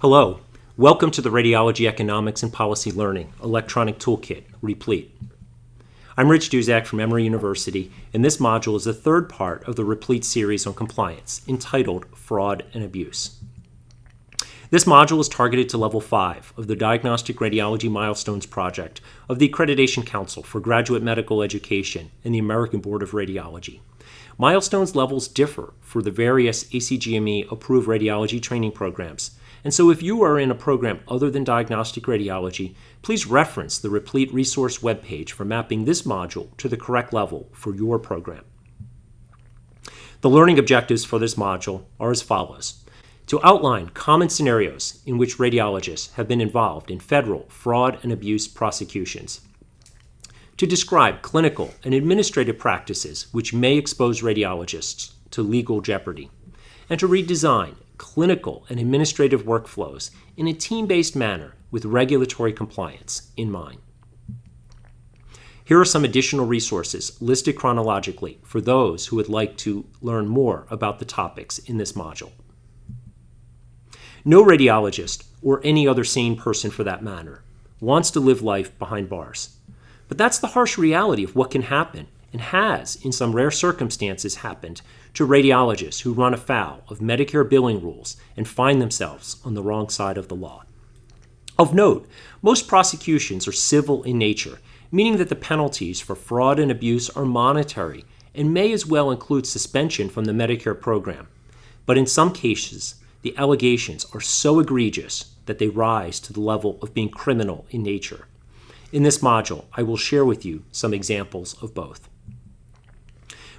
Hello, welcome to the Radiology Economics and Policy Learning Electronic Toolkit, Replete. I'm Rich Duzak from Emory University, and this module is the third part of the Replete series on compliance, entitled Fraud and Abuse. This module is targeted to Level 5 of the Diagnostic Radiology Milestones Project of the Accreditation Council for Graduate Medical Education and the American Board of Radiology. Milestones levels differ for the various ACGME-approved radiology training programs, and so if you are in a program other than diagnostic radiology, please reference the Replete resource webpage for mapping this module to the correct level for your program. The learning objectives for this module are as follows: to outline common scenarios in which radiologists have been involved in federal fraud and abuse prosecutions, to describe clinical and administrative practices which may expose radiologists to legal jeopardy, and to redesign clinical and administrative workflows in a team-based manner with regulatory compliance in mind. Here are some additional resources listed chronologically for those who would like to learn more about the topics in this module. No radiologist, or any other sane person for that matter, wants to live life behind bars. But that's the harsh reality of what can happen, and has, in some rare circumstances, happened to radiologists who run afoul of Medicare billing rules and find themselves on the wrong side of the law. Of note, most prosecutions are civil in nature, meaning that the penalties for fraud and abuse are monetary and may as well include suspension from the Medicare program. But in some cases, the allegations are so egregious that they rise to the level of being criminal in nature. In this module, I will share with you some examples of both.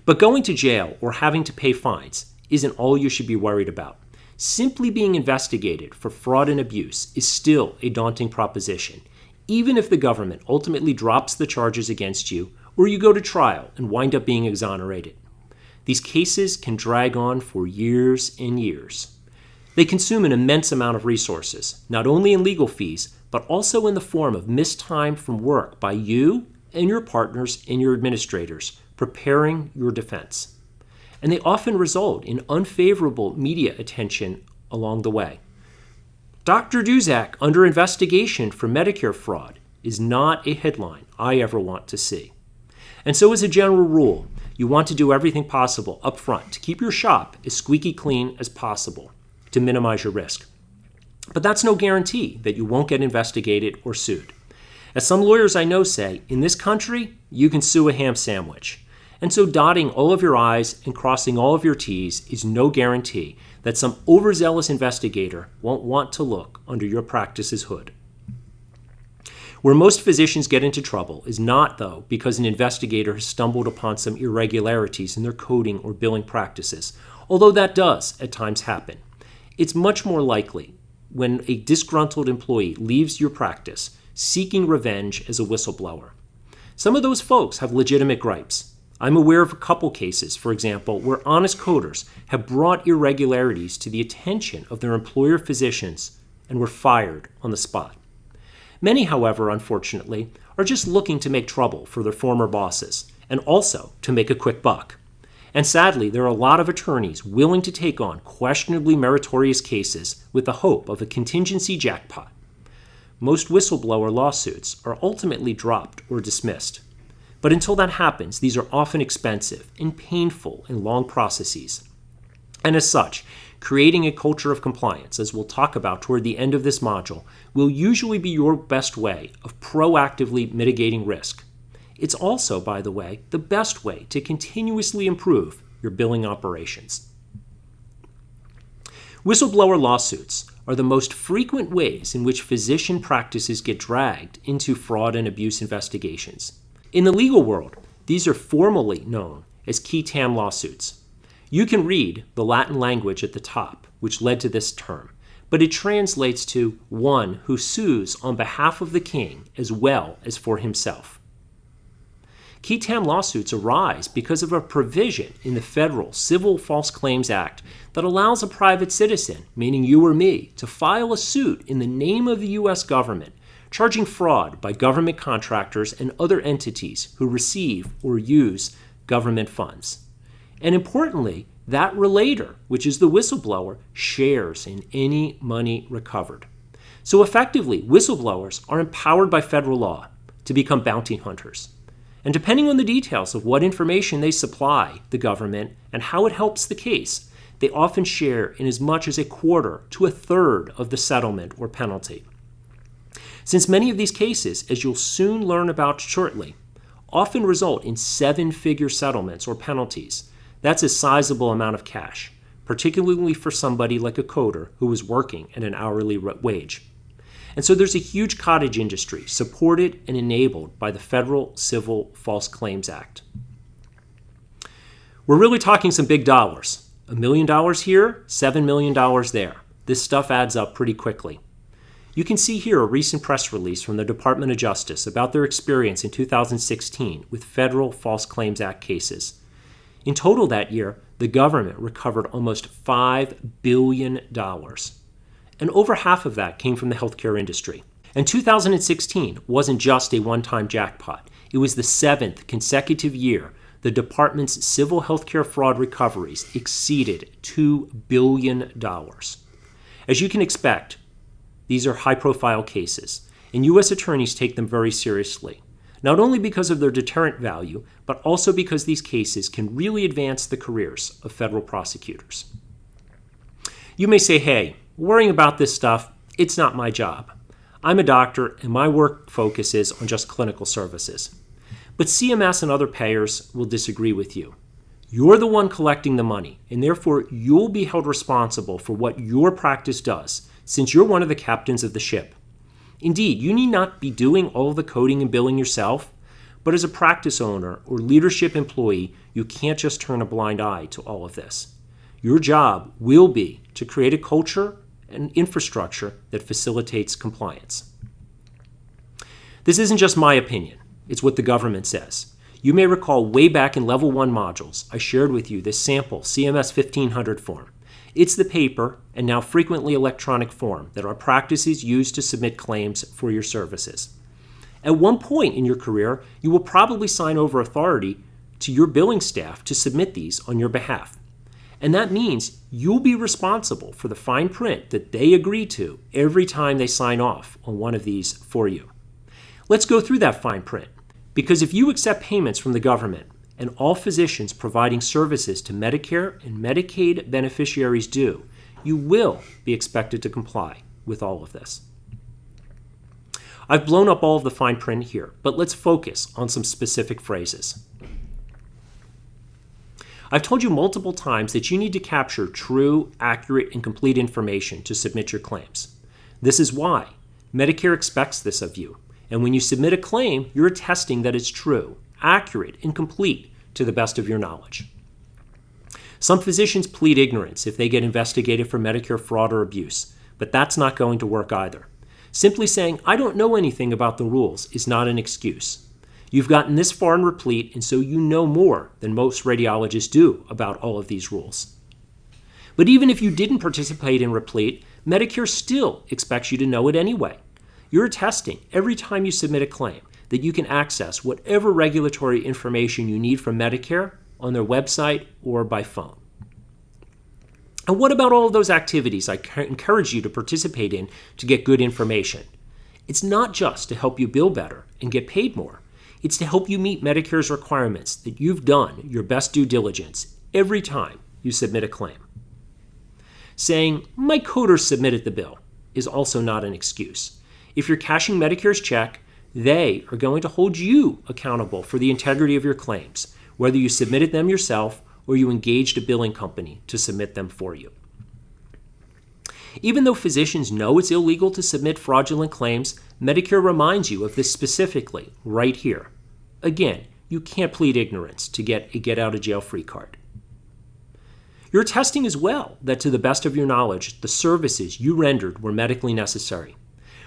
But going to jail or having to pay fines isn't all you should be worried about. Simply being investigated for fraud and abuse is still a daunting proposition, even if the government ultimately drops the charges against you or you go to trial and wind up being exonerated. These cases can drag on for years and years. They consume an immense amount of resources, not only in legal fees, but also in the form of missed time from work by you and your partners and your administrators preparing your defense. And they often result in unfavorable media attention along the way. Dr. Duzak under investigation for Medicare fraud is not a headline I ever want to see. And so as a general rule, you want to do everything possible up front to keep your shop as squeaky clean as possible to minimize your risk. But that's no guarantee that you won't get investigated or sued. As some lawyers I know say, in this country, you can sue a ham sandwich. And so dotting all of your I's and crossing all of your T's is no guarantee that some overzealous investigator won't want to look under your practice's hood. Where most physicians get into trouble is not, though, because an investigator has stumbled upon some irregularities in their coding or billing practices, although that does at times happen. It's much more likely when a disgruntled employee leaves your practice seeking revenge as a whistleblower. Some of those folks have legitimate gripes. I'm aware of a couple cases, for example, where honest coders have brought irregularities to the attention of their employer physicians and were fired on the spot. Many, however, unfortunately, are just looking to make trouble for their former bosses and also to make a quick buck. And sadly, there are a lot of attorneys willing to take on questionably meritorious cases with the hope of a contingency jackpot. Most whistleblower lawsuits are ultimately dropped or dismissed. But until that happens, these are often expensive and painful and long processes. And as such, creating a culture of compliance, as we'll talk about toward the end of this module, will usually be your best way of proactively mitigating risk. It's also, by the way, the best way to continuously improve your billing operations. Whistleblower lawsuits are the most frequent ways in which physician practices get dragged into fraud and abuse investigations. In the legal world, these are formally known as qui tam lawsuits. You can read the Latin language at the top, which led to this term, but it translates to one who sues on behalf of the king as well as for himself. Qui tam lawsuits arise because of a provision in the Federal Civil False Claims Act that allows a private citizen, meaning you or me, to file a suit in the name of the U.S. government, charging fraud by government contractors and other entities who receive or use government funds. And importantly, that relator, which is the whistleblower, shares in any money recovered. So effectively, whistleblowers are empowered by federal law to become bounty hunters. And depending on the details of what information they supply the government and how it helps the case, they often share in as much as a quarter to a third of the settlement or penalty. Since many of these cases, as you'll soon learn about shortly, often result in seven-figure settlements or penalties, that's a sizable amount of cash, particularly for somebody like a coder who is working at an hourly wage. And so there's a huge cottage industry supported and enabled by the Federal Civil False Claims Act. We're really talking some big dollars. $1 million here, $7 million there. This stuff adds up pretty quickly. You can see here a recent press release from the Department of Justice about their experience in 2016 with federal False Claims Act cases. In total that year, the government recovered almost $5 billion. And over half of that came from the healthcare industry. And 2016 wasn't just a one-time jackpot. It was the seventh consecutive year the department's civil healthcare fraud recoveries exceeded $2 billion. As you can expect, these are high-profile cases, and U.S. attorneys take them very seriously, not only because of their deterrent value, but also because these cases can really advance the careers of federal prosecutors. You may say, hey, worrying about this stuff, it's not my job. I'm a doctor, and my work focuses on just clinical services. But CMS and other payers will disagree with you. You're the one collecting the money, and therefore you'll be held responsible for what your practice does, since you're one of the captains of the ship. Indeed, you need not be doing all of the coding and billing yourself, but as a practice owner or leadership employee, you can't just turn a blind eye to all of this. Your job will be to create a culture and infrastructure that facilitates compliance. This isn't just my opinion. It's what the government says. You may recall way back in Level 1 modules, I shared with you this sample CMS 1500 form. It's the paper, and now frequently electronic form, that our practices use to submit claims for your services. At one point in your career, you will probably sign over authority to your billing staff to submit these on your behalf. And that means you'll be responsible for the fine print that they agree to every time they sign off on one of these for you. Let's go through that fine print, because if you accept payments from the government, and all physicians providing services to Medicare and Medicaid beneficiaries do, you will be expected to comply with all of this. I've blown up all of the fine print here, but let's focus on some specific phrases. I've told you multiple times that you need to capture true, accurate, and complete information to submit your claims. This is why Medicare expects this of you, and when you submit a claim, you're attesting that it's true, accurate, and complete to the best of your knowledge. Some physicians plead ignorance if they get investigated for Medicare fraud or abuse, but that's not going to work either. Simply saying, I don't know anything about the rules is not an excuse. You've gotten this far in Replete, and so you know more than most radiologists do about all of these rules. But even if you didn't participate in Replete, Medicare still expects you to know it anyway. You're attesting every time you submit a claim that you can access whatever regulatory information you need from Medicare on their website or by phone. And what about all of those activities I encourage you to participate in to get good information? It's not just to help you bill better and get paid more. It's to help you meet Medicare's requirements that you've done your best due diligence every time you submit a claim. Saying, my coder submitted the bill is also not an excuse. If you're cashing Medicare's check, they are going to hold you accountable for the integrity of your claims, whether you submitted them yourself or you engaged a billing company to submit them for you. Even though physicians know it's illegal to submit fraudulent claims, Medicare reminds you of this specifically right here. Again, you can't plead ignorance to get a get-out-of-jail-free card. You're attesting as well that to the best of your knowledge, the services you rendered were medically necessary.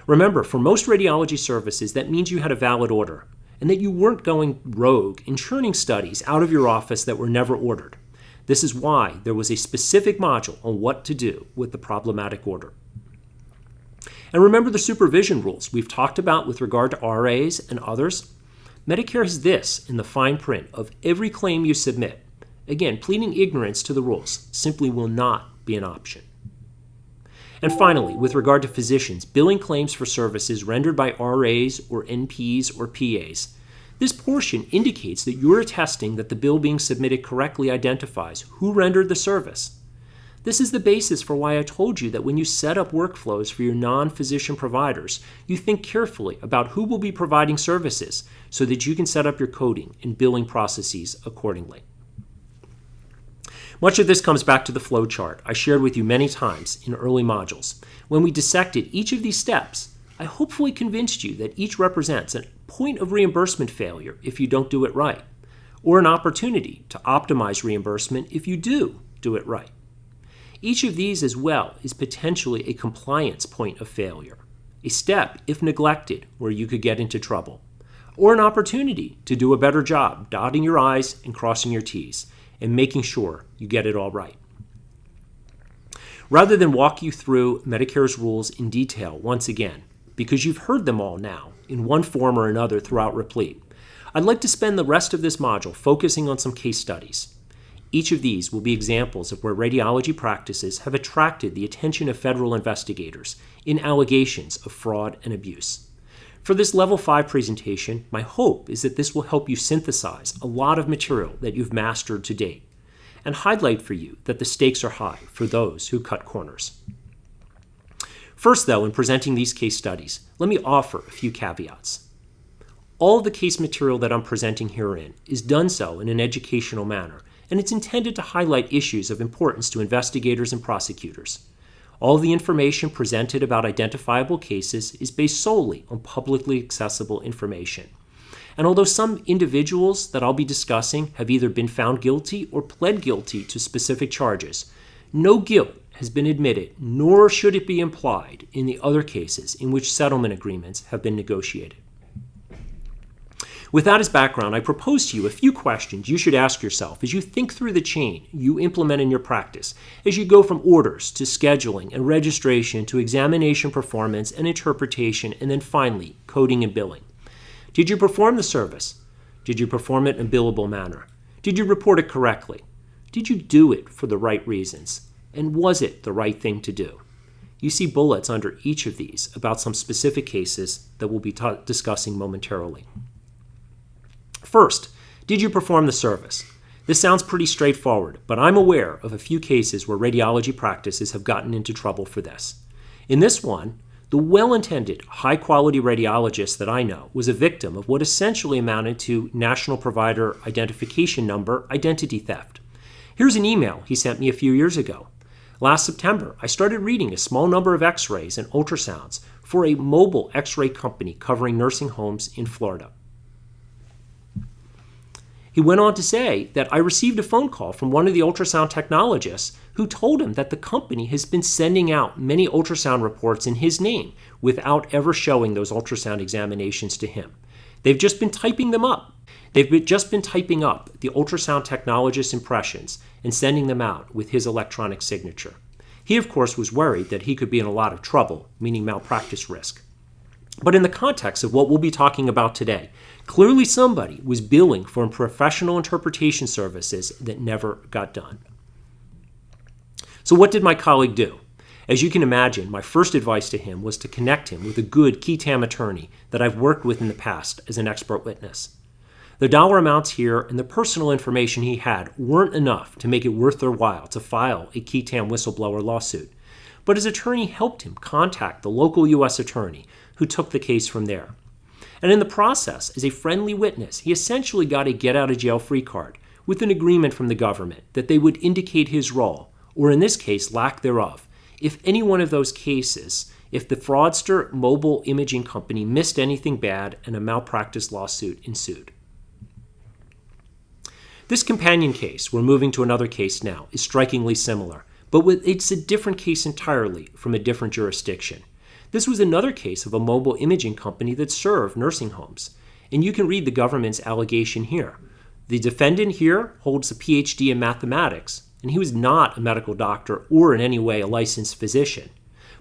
Remember, for most radiology services, that means you had a valid order and that you weren't going rogue and churning studies out of your office that were never ordered. This is why there was a specific module on what to do with the problematic order. And remember the supervision rules we've talked about with regard to RAs and others? Medicare has this in the fine print of every claim you submit, Again, pleading ignorance to the rules simply will not be an option. And finally, with regard to physicians, billing claims for services rendered by RAs or NPs or PAs, this portion indicates that you're attesting that the bill being submitted correctly identifies who rendered the service. This is the basis for why I told you that when you set up workflows for your non-physician providers, you think carefully about who will be providing services so that you can set up your coding and billing processes accordingly. Much of this comes back to the flow chart I shared with you many times in early modules. When we dissected each of these steps, I hopefully convinced you that each represents a point of reimbursement failure if you don't do it right, or an opportunity to optimize reimbursement if you do it right. Each of these as well is potentially a compliance point of failure, a step, if neglected, where you could get into trouble, or an opportunity to do a better job dotting your I's and crossing your T's and making sure you get it all right. Rather than walk you through Medicare's rules in detail once again, because you've heard them all now in one form or another throughout Replete, I'd like to spend the rest of this module focusing on some case studies. Each of these will be examples of where radiology practices have attracted the attention of federal investigators in allegations of fraud and abuse. For this Level 5 presentation, my hope is that this will help you synthesize a lot of material that you've mastered to date and highlight for you that the stakes are high for those who cut corners. First, though, in presenting these case studies, let me offer a few caveats. All of the case material that I'm presenting herein is done so in an educational manner, and it's intended to highlight issues of importance to investigators and prosecutors. All of the information presented about identifiable cases is based solely on publicly accessible information. And although some individuals that I'll be discussing have either been found guilty or pled guilty to specific charges, no guilt has been admitted, nor should it be implied in the other cases in which settlement agreements have been negotiated. With that as background, I propose to you a few questions you should ask yourself as you think through the chain you implement in your practice, as you go from orders to scheduling and registration to examination performance and interpretation, and then finally, coding and billing. Did you perform the service? Did you perform it in a billable manner? Did you report it correctly? Did you do it for the right reasons? And was it the right thing to do? You see bullets under each of these about some specific cases that we'll be discussing momentarily. First, did you perform the service? This sounds pretty straightforward, but I'm aware of a few cases where radiology practices have gotten into trouble for this. In this one, the well-intended, high-quality radiologist that I know was a victim of what essentially amounted to National Provider Identification Number identity theft. Here's an email he sent me a few years ago. Last September, I started reading a small number of x-rays and ultrasounds for a mobile x-ray company covering nursing homes in Florida. He went on to say that I received a phone call from one of the ultrasound technologists who told him that the company has been sending out many ultrasound reports in his name without ever showing those ultrasound examinations to him. They've just been typing them up. Just been typing up the ultrasound technologist's impressions and sending them out with his electronic signature. He, of course, was worried that he could be in a lot of trouble, meaning malpractice risk. But in the context of what we'll be talking about today, clearly somebody was billing for professional interpretation services that never got done. So what did my colleague do? As you can imagine, my first advice to him was to connect him with a good qui tam attorney that I've worked with in the past as an expert witness. The dollar amounts here and the personal information he had weren't enough to make it worth their while to file a qui tam whistleblower lawsuit, but his attorney helped him contact the local U.S. attorney who took the case from there. And in the process, as a friendly witness, he essentially got a get-out-of-jail-free card with an agreement from the government that they would indicate his role, or in this case, lack thereof, if any one of those cases, if the fraudster mobile imaging company missed anything bad and a malpractice lawsuit ensued. This companion case, we're moving to another case now, is strikingly similar, but it's a different case entirely from a different jurisdiction. This was another case of a mobile imaging company that served nursing homes, and you can read the government's allegation here. The defendant here holds a PhD in mathematics, and he was not a medical doctor or in any way a licensed physician.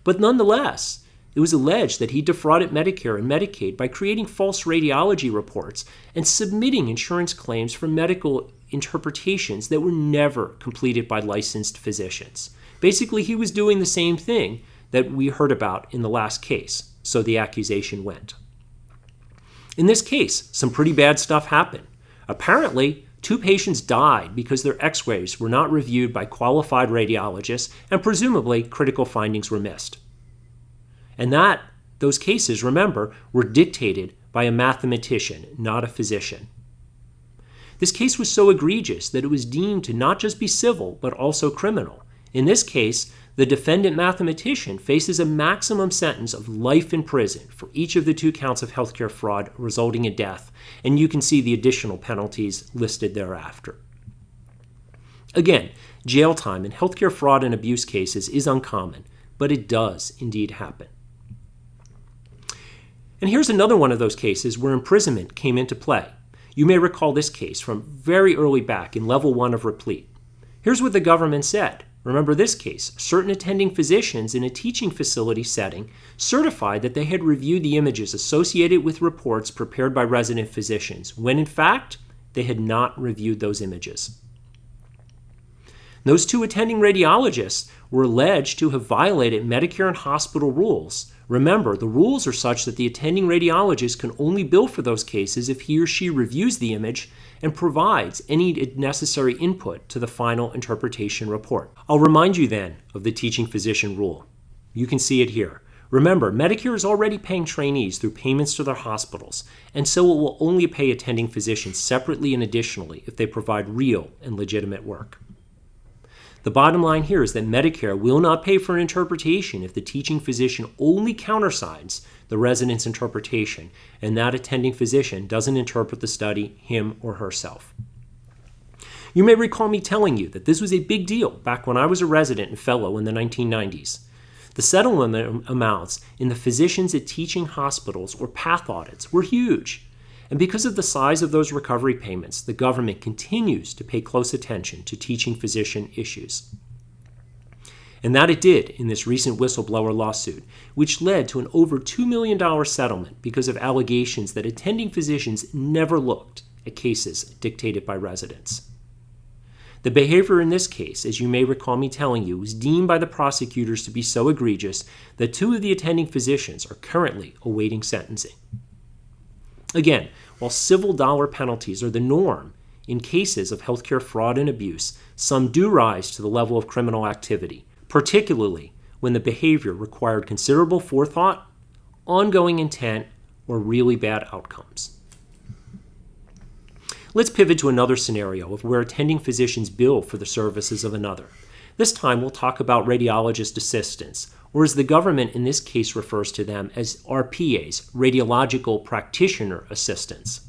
But nonetheless, it was alleged that he defrauded Medicare and Medicaid by creating false radiology reports and submitting insurance claims for medical interpretations that were never completed by licensed physicians. Basically, he was doing the same thing that we heard about in the last case, so the accusation went. In this case, some pretty bad stuff happened. Apparently, 2 patients died because their x-rays were not reviewed by qualified radiologists, and presumably critical findings were missed. And those cases, remember, were dictated by a mathematician, not a physician. This case was so egregious that it was deemed to not just be civil, but also criminal. In this case, the defendant mathematician faces a maximum sentence of life in prison for each of the 2 counts of healthcare fraud resulting in death, and you can see the additional penalties listed thereafter. Again, jail time in healthcare fraud and abuse cases is uncommon, but it does indeed happen. And here's another one of those cases where imprisonment came into play. You may recall this case from very early back in Level 1 of Replete. Here's what the government said. Remember this case. Certain attending physicians in a teaching facility setting certified that they had reviewed the images associated with reports prepared by resident physicians, when in fact, they had not reviewed those images. Those 2 attending radiologists were alleged to have violated Medicare and hospital rules. Remember, the rules are such that the attending radiologist can only bill for those cases if he or she reviews the image and provides any necessary input to the final interpretation report. I'll remind you then of the teaching physician rule. You can see it here. Remember, Medicare is already paying trainees through payments to their hospitals, and so it will only pay attending physicians separately and additionally if they provide real and legitimate work. The bottom line here is that Medicare will not pay for an interpretation if the teaching physician only countersigns the resident's interpretation and that attending physician doesn't interpret the study him or herself. You may recall me telling you that this was a big deal back when I was a resident and fellow in the 1990s. The settlement amounts in the physicians at teaching hospitals or path audits were huge. And because of the size of those recovery payments, the government continues to pay close attention to teaching physician issues. And that it did in this recent whistleblower lawsuit, which led to an over $2 million settlement because of allegations that attending physicians never looked at cases dictated by residents. The behavior in this case, as you may recall me telling you, was deemed by the prosecutors to be so egregious that 2 of the attending physicians are currently awaiting sentencing. Again, while civil dollar penalties are the norm in cases of healthcare fraud and abuse, some do rise to the level of criminal activity, particularly when the behavior required considerable forethought, ongoing intent, or really bad outcomes. Let's pivot to another scenario of where attending physicians bill for the services of another. This time we'll talk about radiologist assistants, or as the government in this case refers to them as RPAs, radiological practitioner assistants.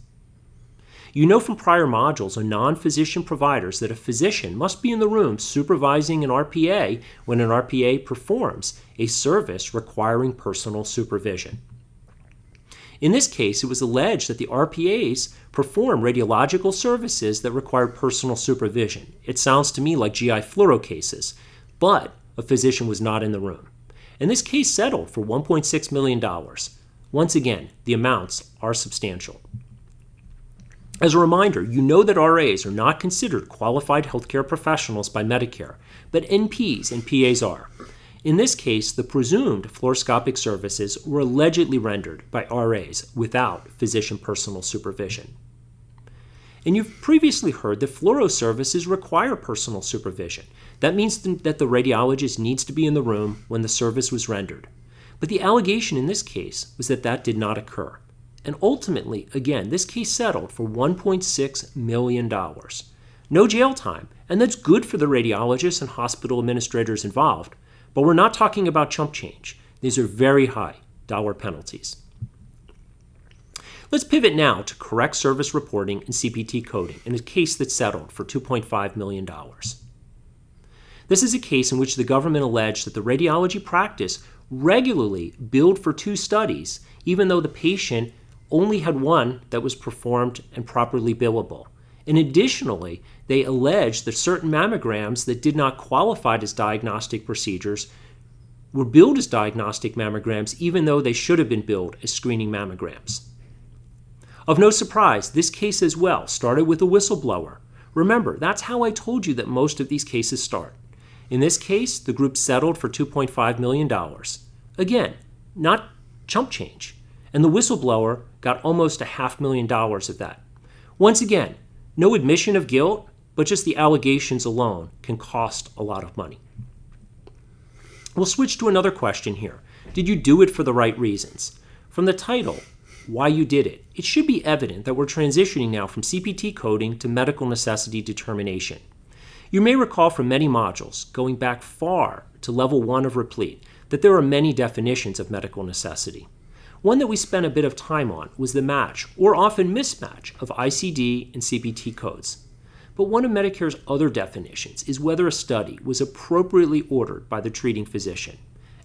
You know from prior modules on non-physician providers that a physician must be in the room supervising an RPA when an RPA performs a service requiring personal supervision. In this case, it was alleged that the RPAs perform radiological services that required personal supervision. It sounds to me like GI fluoro cases, but a physician was not in the room. And this case settled for $1.6 million. Once again, the amounts are substantial. As a reminder, you know that RAs are not considered qualified healthcare professionals by Medicare, but NPs and PAs are. In this case, the presumed fluoroscopic services were allegedly rendered by RAs without physician personal supervision. And you've previously heard that fluoro services require personal supervision. That means that the radiologist needs to be in the room when the service was rendered. But the allegation in this case was that that did not occur. And ultimately, again, this case settled for $1.6 million. No jail time, and that's good for the radiologists and hospital administrators involved. But we're not talking about chump change. These are very high dollar penalties. Let's pivot now to correct service reporting and CPT coding in a case that settled for $2.5 million. This is a case in which the government alleged that the radiology practice regularly billed for 2 studies, even though the patient only had one that was performed and properly billable. And additionally, they alleged that certain mammograms that did not qualify as diagnostic procedures were billed as diagnostic mammograms, even though they should have been billed as screening mammograms. Of no surprise, this case as well started with a whistleblower. Remember, that's how I told you that most of these cases start. In this case, the group settled for $2.5 million. Again, not chump change. And the whistleblower got almost $500,000 of that. Once again, no admission of guilt, but just the allegations alone can cost a lot of money. We'll switch to another question here. Did you do it for the right reasons? From the title, why you did it, it should be evident that we're transitioning now from CPT coding to medical necessity determination. You may recall from many modules, going back far to level 1 of Replete, that there are many definitions of medical necessity. One that we spent a bit of time on was the match, or often mismatch, of ICD and CPT codes. But one of Medicare's other definitions is whether a study was appropriately ordered by the treating physician.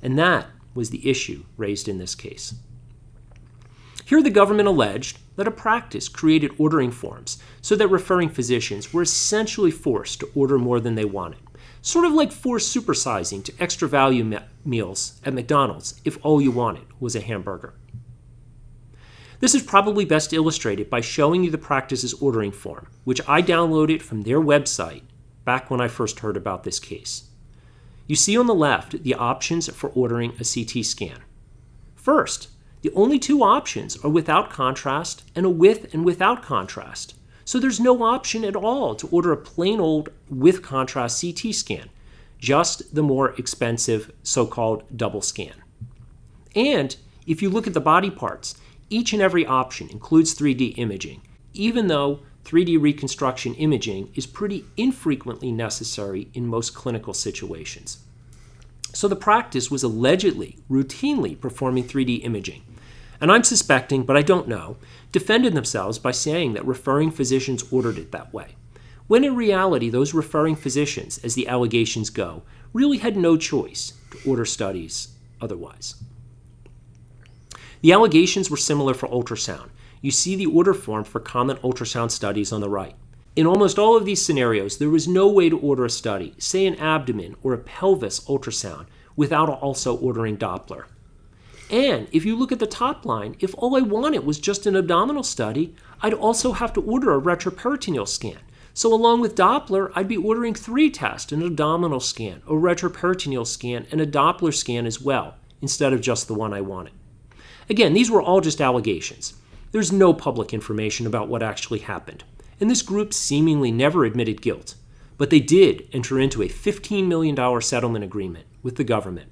And that was the issue raised in this case. Here the government alleged that a practice created ordering forms so that referring physicians were essentially forced to order more than they wanted, sort of like forced supersizing to extra value meals at McDonald's if all you wanted was a hamburger. This is probably best illustrated by showing you the practice's ordering form, which I downloaded from their website back when I first heard about this case. You see on the left the options for ordering a CT scan. First, the only two options are without contrast and a with and without contrast. So there's no option at all to order a plain old with contrast CT scan, just the more expensive so-called double scan. And if you look at the body parts, each and every option includes 3D imaging, even though 3D reconstruction imaging is pretty infrequently necessary in most clinical situations. So the practice was allegedly routinely performing 3D imaging, and I'm suspecting, but I don't know, defended themselves by saying that referring physicians ordered it that way, when in reality those referring physicians, as the allegations go, really had no choice to order studies otherwise. The allegations were similar for ultrasound. You see the order form for common ultrasound studies on the right. In almost all of these scenarios, there was no way to order a study, say an abdomen or a pelvis ultrasound, without also ordering Doppler. And if you look at the top line, if all I wanted was just an abdominal study, I'd also have to order a retroperitoneal scan. So along with Doppler, I'd be ordering 3 tests, an abdominal scan, a retroperitoneal scan, and a Doppler scan as well, instead of just the one I wanted. Again, these were all just allegations. There's no public information about what actually happened. And this group seemingly never admitted guilt. But they did enter into a $15 million settlement agreement with the government.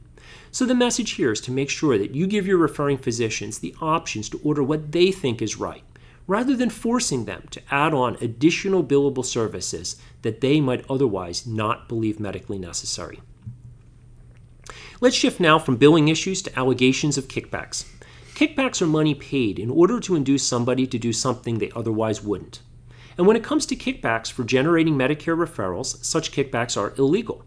So the message here is to make sure that you give your referring physicians the options to order what they think is right, rather than forcing them to add on additional billable services that they might otherwise not believe medically necessary. Let's shift now from billing issues to allegations of kickbacks. Kickbacks are money paid in order to induce somebody to do something they otherwise wouldn't. And when it comes to kickbacks for generating Medicare referrals, such kickbacks are illegal.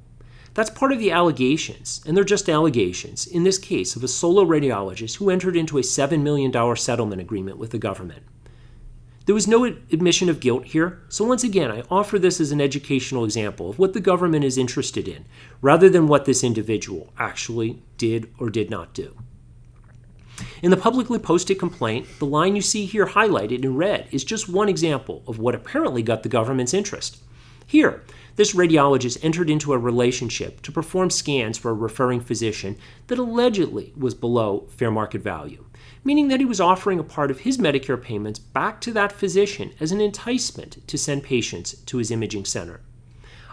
That's part of the allegations, and they're just allegations, in this case of a solo radiologist who entered into a $7 million settlement agreement with the government. There was no admission of guilt here, so once again, I offer this as an educational example of what the government is interested in, rather than what this individual actually did or did not do. In the publicly posted complaint, the line you see here highlighted in red is just one example of what apparently got the government's interest. Here, this radiologist entered into a relationship to perform scans for a referring physician that allegedly was below fair market value, meaning that he was offering a part of his Medicare payments back to that physician as an enticement to send patients to his imaging center.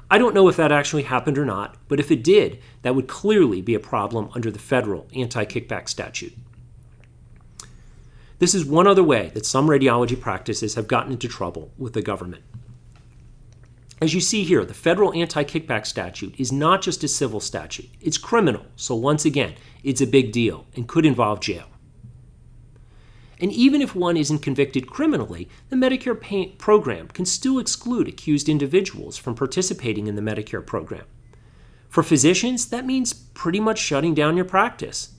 I don't know if that actually happened or not, but if it did, that would clearly be a problem under the federal anti-kickback statute. This is one other way that some radiology practices have gotten into trouble with the government. As you see here, the federal anti-kickback statute is not just a civil statute. It's criminal, so once again, it's a big deal and could involve jail. And even if one isn't convicted criminally, the Medicare program can still exclude accused individuals from participating in the Medicare program. For physicians, that means pretty much shutting down your practice.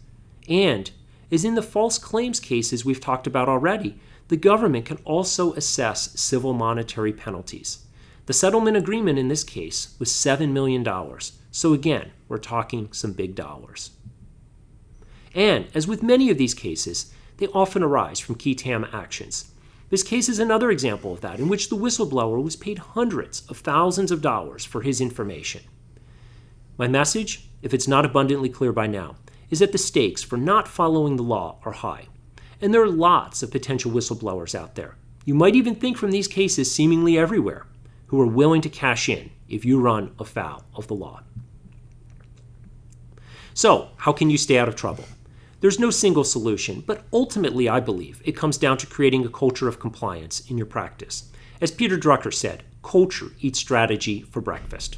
And, as in the false claims cases we've talked about already, the government can also assess civil monetary penalties. The settlement agreement in this case was $7 million. So again, we're talking some big dollars. And as with many of these cases, they often arise from qui tam actions. This case is another example of that, in which the whistleblower was paid hundreds of thousands of dollars for his information. My message, if it's not abundantly clear by now, is that the stakes for not following the law are high. And there are lots of potential whistleblowers out there. You might even think from these cases seemingly everywhere, who are willing to cash in if you run afoul of the law. So, how can you stay out of trouble? There's no single solution, but ultimately I believe it comes down to creating a culture of compliance in your practice. As Peter Drucker said, culture eats strategy for breakfast.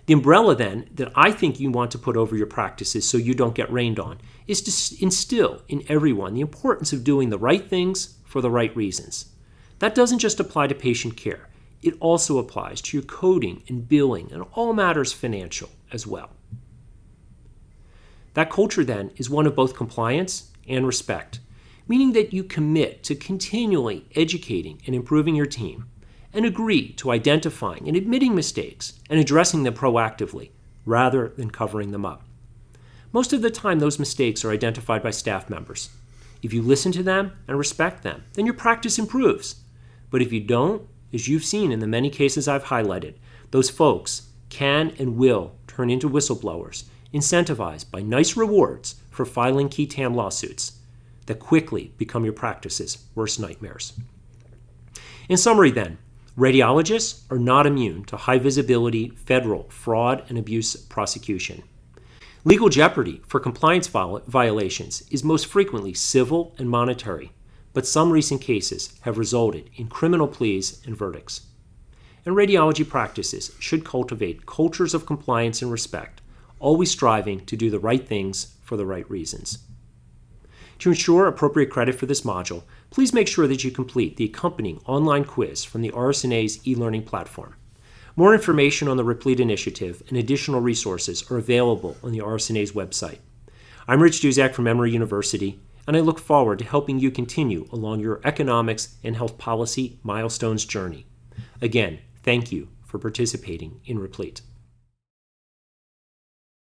The umbrella, then, that I think you want to put over your practices so you don't get rained on is to instill in everyone the importance of doing the right things for the right reasons. That doesn't just apply to patient care. It also applies to your coding and billing and all matters financial as well. That culture, then, is one of both compliance and respect, meaning that you commit to continually educating and improving your team, and agree to identifying and admitting mistakes and addressing them proactively, rather than covering them up. Most of the time, those mistakes are identified by staff members. If you listen to them and respect them, then your practice improves. But if you don't, as you've seen in the many cases I've highlighted, those folks can and will turn into whistleblowers, incentivized by nice rewards for filing qui tam lawsuits that quickly become your practice's worst nightmares. In summary, then, radiologists are not immune to high-visibility federal fraud and abuse prosecution. Legal jeopardy for compliance violations is most frequently civil and monetary, but some recent cases have resulted in criminal pleas and verdicts. And radiology practices should cultivate cultures of compliance and respect, always striving to do the right things for the right reasons. To ensure appropriate credit for this module, please make sure that you complete the accompanying online quiz from the RSNA's e-learning platform. More information on the Replete initiative and additional resources are available on the RSNA's website. I'm Rich Duzak from Emory University, and I look forward to helping you continue along your economics and health policy milestones journey. Again, thank you for participating in Replete.